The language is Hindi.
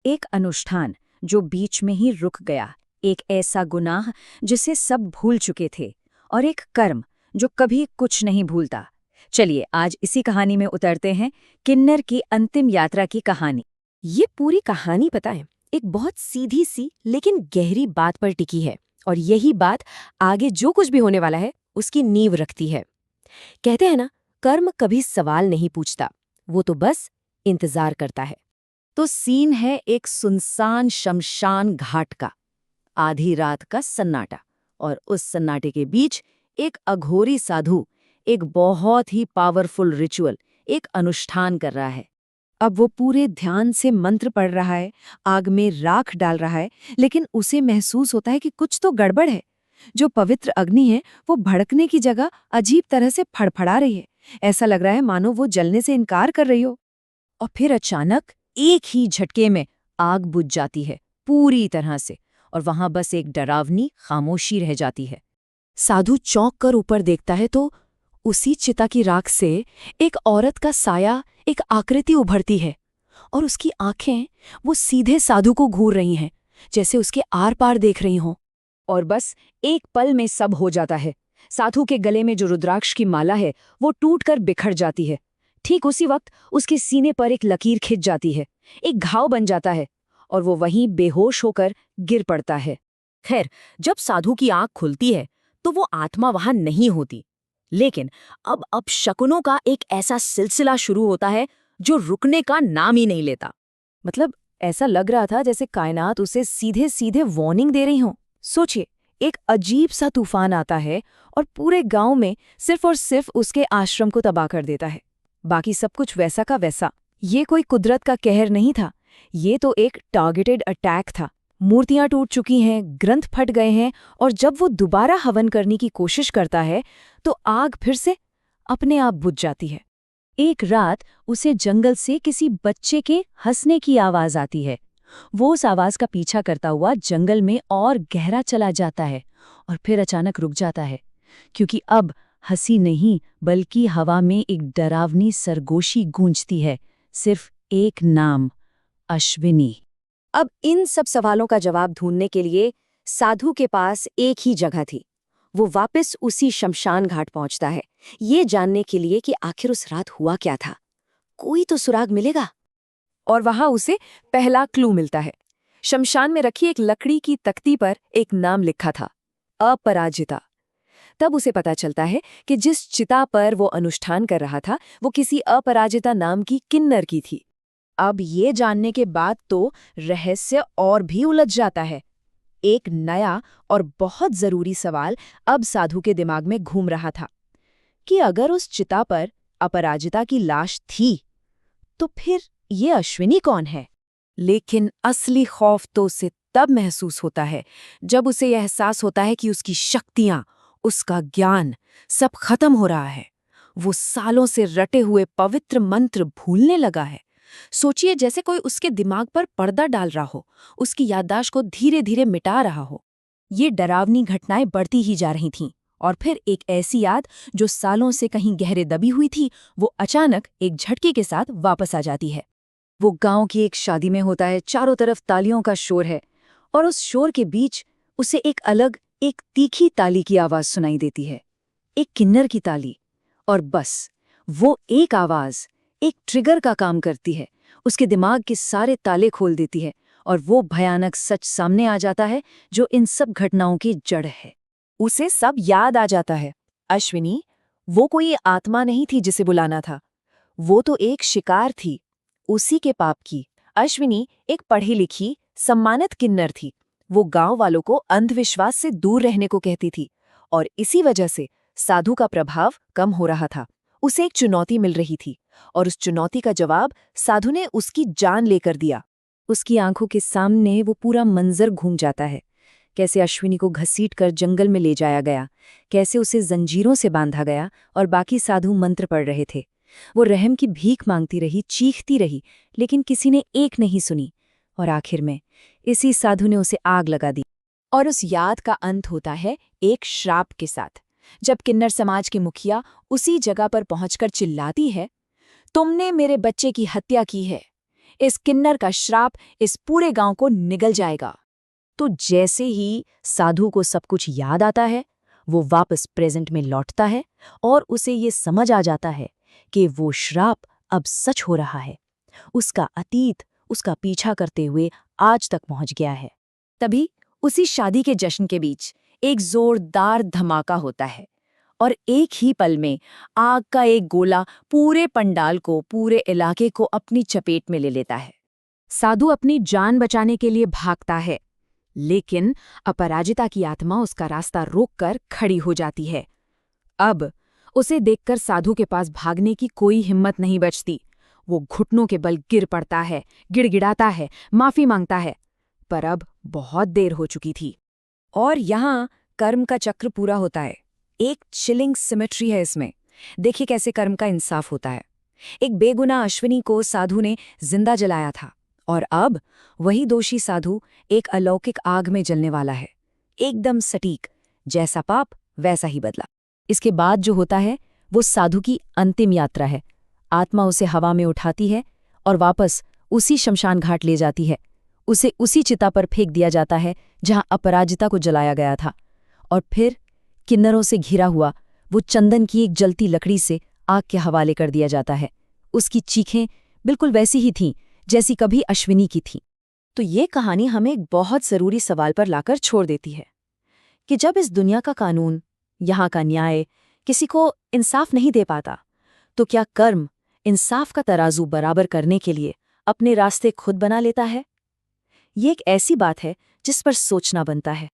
एक अनुष्ठान जो बीच में ही रुक गया, एक ऐसा गुनाह जिसे सब भूल चुके थे, और एक कर्म जो कभी कुछ नहीं भूलता। चलिए आज इसी कहानी में उतरते हैं, किन्नर की अंतिम यात्रा की कहानी। ये पूरी कहानी पता है एक बहुत सीधी सी लेकिन गहरी बात पर टिकी है, और यही बात आगे जो कुछ भी होने वाला है उसकी नींव रखती है। कहते हैं ना, कर्म कभी सवाल नहीं पूछता, वो तो बस इंतजार करता है। तो सीन है एक सुनसान शमशान घाट का। आधी रात का सन्नाटा, और उस सन्नाटे के बीच एक अघोरी साधु एक बहुत ही पावरफुल रिचुअल, एक अनुष्ठान कर रहा है। अब वो पूरे ध्यान से मंत्र पढ़ रहा है, आग में राख डाल रहा है, लेकिन उसे महसूस होता है कि कुछ तो गड़बड़ है। जो पवित्र अग्नि है वो भड़कने की जगह अजीब तरह से फड़फड़ा रही है। ऐसा लग रहा है मानो वो जलने से इनकार कर रही हो। और फिर अचानक एक ही झटके में आग बुझ जाती है पूरी तरह से, और वहां बस एक डरावनी खामोशी रह जाती है। साधु चौंक कर ऊपर देखता है तो उसी चिता की राख से एक औरत का साया, एक आकृति उभरती है, और उसकी आंखें वो सीधे साधु को घूर रही हैं, जैसे उसके आर पार देख रही हों। और बस एक पल में सब हो जाता है। साधु के गले में जो रुद्राक्ष की माला है वो टूटकर बिखर जाती है। ठीक उसी वक्त उसके सीने पर एक लकीर खिंच जाती है, एक घाव बन जाता है, और वो वहीं बेहोश होकर गिर पड़ता है। खैर, जब साधु की आंख खुलती है तो वो आत्मा वहां नहीं होती, लेकिन अब शकुनों का एक ऐसा सिलसिला शुरू होता है जो रुकने का नाम ही नहीं लेता। मतलब ऐसा लग रहा था जैसे कायनात उसे सीधे सीधे वार्निंग दे रही हो। सोचिए, एक अजीब सा तूफान आता है और पूरे गांव में सिर्फ और सिर्फ उसके आश्रम को तबाह कर देता है। बाकी सब कुछ वैसा का वैसा। ये कोई कुदरत का कहर नहीं था, ये तो एक टारगेटेड अटैक था। मूर्तियां टूट चुकी हैं, ग्रंथ फट गए हैं, और जब वो दोबारा हवन करने की कोशिश करता है तो आग फिर से अपने आप बुझ जाती है। एक रात उसे जंगल से किसी बच्चे के हंसने की आवाज आती है। वो उस आवाज का पीछा करता हुआ जंगल में और गहरा चला जाता है, और फिर अचानक रुक जाता है, क्योंकि अब हंसी नहीं बल्कि हवा में एक डरावनी सरगोशी गूंजती है। सिर्फ एक नाम, अश्विनी। अब इन सब सवालों का जवाब ढूंढने के लिए साधु के पास एक ही जगह थी। वो वापस उसी शमशान घाट पहुंचता है, ये जानने के लिए कि आखिर उस रात हुआ क्या था। कोई तो सुराग मिलेगा। और वहां उसे पहला क्लू मिलता है। शमशान में रखी एक लकड़ी की तख्ती पर एक नाम लिखा था, अपराजिता। तब उसे पता चलता है कि जिस चिता पर वो अनुष्ठान कर रहा था वो किसी अपराजिता नाम की किन्नर की थी। अब ये जानने के बाद तो रहस्य और भी उलझ जाता है। एक नया और बहुत जरूरी सवाल अब साधु के दिमाग में घूम रहा था कि अगर उस चिता पर अपराजिता की लाश थी तो फिर ये अश्विनी कौन है। लेकिन असली खौफ तो उसे तब महसूस होता है जब उसे यह एहसास होता है कि उसकी शक्तियां, उसका ज्ञान सब खत्म हो रहा है। वो सालों से रटे हुए पवित्र मंत्र भूलने लगा है। सोचिए, जैसे कोई उसके दिमाग पर पर्दा डाल रहा हो, उसकी याददाश्त को धीरे धीरे मिटा रहा हो। ये डरावनी घटनाएं बढ़ती ही जा रही थीं, और फिर एक ऐसी याद जो सालों से कहीं गहरे दबी हुई थी, वो अचानक एक झटके के साथ वापस आ जाती है। वो गांव की एक शादी में होता है, चारों तरफ तालियों का शोर है, और उस शोर के बीच उसे एक अलग, एक तीखी ताली की आवाज सुनाई देती है, एक किन्नर की ताली। और बस वो एक आवाज एक ट्रिगर का काम करती है, उसके दिमाग के सारे ताले खोल देती है, और वो भयानक सच सामने आ जाता है जो इन सब घटनाओं की जड़ है। उसे सब याद आ जाता है। अश्विनी वो कोई आत्मा नहीं थी जिसे बुलाना था, वो तो एक शिकार थी, उसी के पाप की। अश्विनी एक पढ़ी लिखी, सम्मानित किन्नर थी। वो गांव वालों को अंधविश्वास से दूर रहने को कहती थी, और इसी वजह से साधु का प्रभाव कम हो रहा था। उसे एक चुनौती मिल रही थी, और उस चुनौती का जवाब साधु ने उसकी जान लेकर दिया। उसकी आंखों के सामने वो पूरा मंजर घूम जाता है, कैसे अश्विनी को घसीटकर जंगल में ले जाया गया, कैसे उसे जंजीरों से बांधा गया, और बाकी साधु मंत्र पढ़ रहे थे। वो रहम की भीख मांगती रही, चीखती रही, लेकिन किसी ने एक नहीं सुनी, और आखिर में इसी साधु ने उसे आग लगा दी। और उस याद का अंत होता है एक श्राप के साथ, जब किन्नर समाज की मुखिया उसी जगह पर पहुंचकर चिल्लाती है, तुमने मेरे बच्चे की हत्या की है, इस किन्नर का श्राप इस पूरे गांव को निगल जाएगा। तो जैसे ही साधु को सब कुछ याद आता है, वो वापस प्रेजेंट में लौटता है और उसे ये समझ आ जाता है कि वो श्राप अब सच हो रहा है। उसका अतीत उसका पीछा करते हुए आज तक पहुंच गया है। तभी उसी शादी के जश्न के बीच एक जोरदार धमाका होता है और एक ही पल में आग का एक गोला पूरे पंडाल को, पूरे इलाके को अपनी चपेट में ले लेता है। साधु अपनी जान बचाने के लिए भागता है, लेकिन अपराजिता की आत्मा उसका रास्ता रोककर खड़ी हो जाती है। अब उसे देखकर साधु के पास भागने की कोई हिम्मत नहीं बचती। वो घुटनों के बल गिर पड़ता है, गिड़गिड़ाता है, माफी मांगता है, पर अब बहुत देर हो चुकी थी। और यहाँ कर्म का चक्र पूरा होता है। एक चिलिंग सिमेट्री है इसमें। देखिए कैसे कर्म का इंसाफ होता है। एक बेगुनाह अश्विनी को साधु ने जिंदा जलाया था और अब वही दोषी साधु एक अलौकिक आग में जलने वाला है। एकदम सटीक, जैसा पाप वैसा ही बदला। इसके बाद जो होता है वो साधु की अंतिम यात्रा है। आत्मा उसे हवा में उठाती है और वापस उसी शमशान घाट ले जाती है। उसे उसी चिता पर फेंक दिया जाता है जहां अपराजिता को जलाया गया था। और फिर किन्नरों से घिरा हुआ वो चंदन की एक जलती लकड़ी से आग के हवाले कर दिया जाता है। उसकी चीखें बिल्कुल वैसी ही थीं जैसी कभी अश्विनी की थीं। तो ये कहानी हमें एक बहुत ज़रूरी सवाल पर लाकर छोड़ देती है कि जब इस दुनिया का कानून, यहाँ का न्याय किसी को इंसाफ नहीं दे पाता, तो क्या कर्म इंसाफ का तराजू बराबर करने के लिए अपने रास्ते खुद बना लेता है? ये एक ऐसी बात है जिस पर सोचना बनता है।